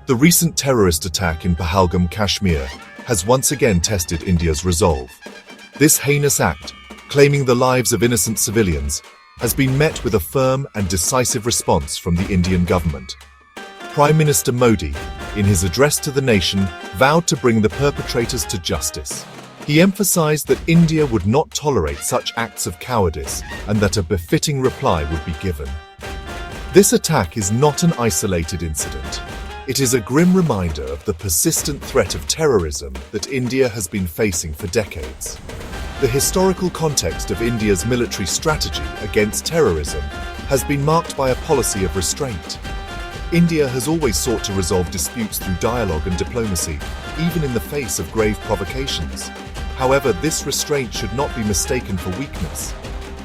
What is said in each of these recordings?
The recent terrorist attack in Pahalgam, Kashmir, has once again tested India's resolve. This heinous act, claiming the lives of innocent civilians, has been met with a firm and decisive response from the Indian government. Prime Minister Modi, in his address to the nation, vowed to bring the perpetrators to justice. He emphasized that India would not tolerate such acts of cowardice and that a befitting reply would be given. This attack is not an isolated incident. It is a grim reminder of the persistent threat of terrorism that India has been facing for decades. The historical context of India's military strategy against terrorism has been marked by a policy of restraint. India has always sought to resolve disputes through dialogue and diplomacy, even in the face of grave provocations. However, this restraint should not be mistaken for weakness.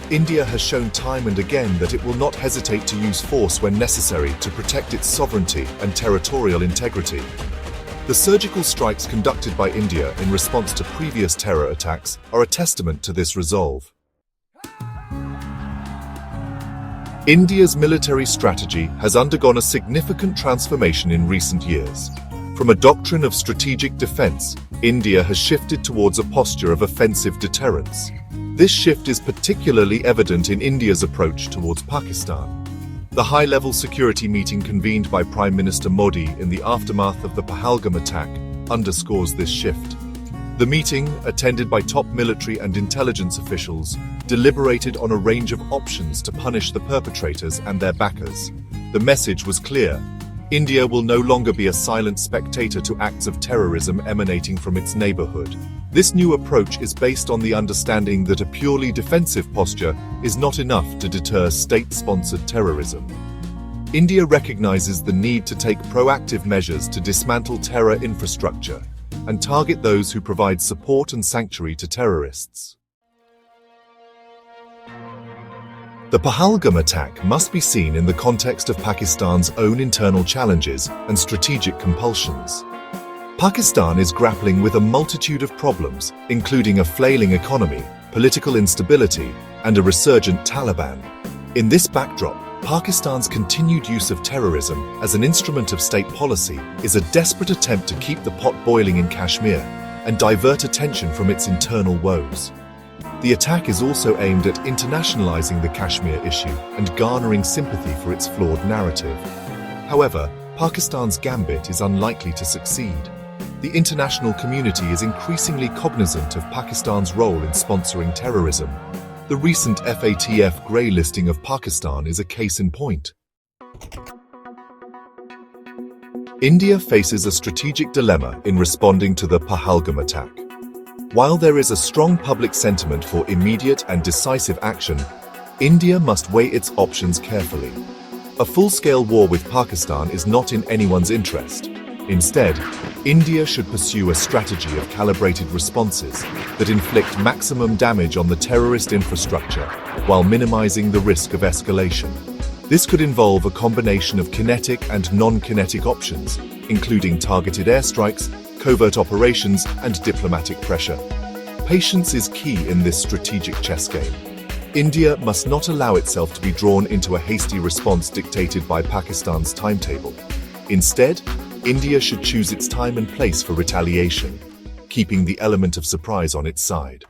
India has shown time and again that it will not hesitate to use force when necessary to protect its sovereignty and territorial integrity. The surgical strikes conducted by India in response to previous terror attacks are a testament to this resolve. India's military strategy has undergone a significant transformation in recent years. From a doctrine of strategic defense, India has shifted towards a posture of offensive deterrence. This shift is particularly evident in India's approach towards Pakistan. The high-level security meeting convened by Prime Minister Modi in the aftermath of the Pahalgam attack underscores this shift. The meeting, attended by top military and intelligence officials, deliberated on a range of options to punish the perpetrators and their backers. The message was clear: India will no longer be a silent spectator to acts of terrorism emanating from its neighborhood. This new approach is based on the understanding that a purely defensive posture is not enough to deter state-sponsored terrorism. India recognizes the need to take proactive measures to dismantle terror infrastructure and target those who provide support and sanctuary to terrorists. The Pahalgam attack must be seen in the context of Pakistan's own internal challenges and strategic compulsions. Pakistan is grappling with a multitude of problems, including a flailing economy, political instability, and a resurgent Taliban. In this backdrop, Pakistan's continued use of terrorism as an instrument of state policy is a desperate attempt to keep the pot boiling in Kashmir and divert attention from its internal woes. The attack is also aimed at internationalizing the Kashmir issue and garnering sympathy for its flawed narrative. However, Pakistan's gambit is unlikely to succeed. The international community is increasingly cognizant of Pakistan's role in sponsoring terrorism. The recent FATF grey listing of Pakistan is a case in point. India faces a strategic dilemma in responding to the Pahalgam attack. While there is a strong public sentiment for immediate and decisive action, India must weigh its options carefully. A full-scale war with Pakistan is not in anyone's interest. Instead, India should pursue a strategy of calibrated responses that inflict maximum damage on the terrorist infrastructure while minimizing the risk of escalation. This could involve a combination of kinetic and non-kinetic options, including targeted airstrikes, covert operations, and diplomatic pressure. Patience is key in this strategic chess game. India must not allow itself to be drawn into a hasty response dictated by Pakistan's timetable. Instead, India should choose its time and place for retaliation, keeping the element of surprise on its side.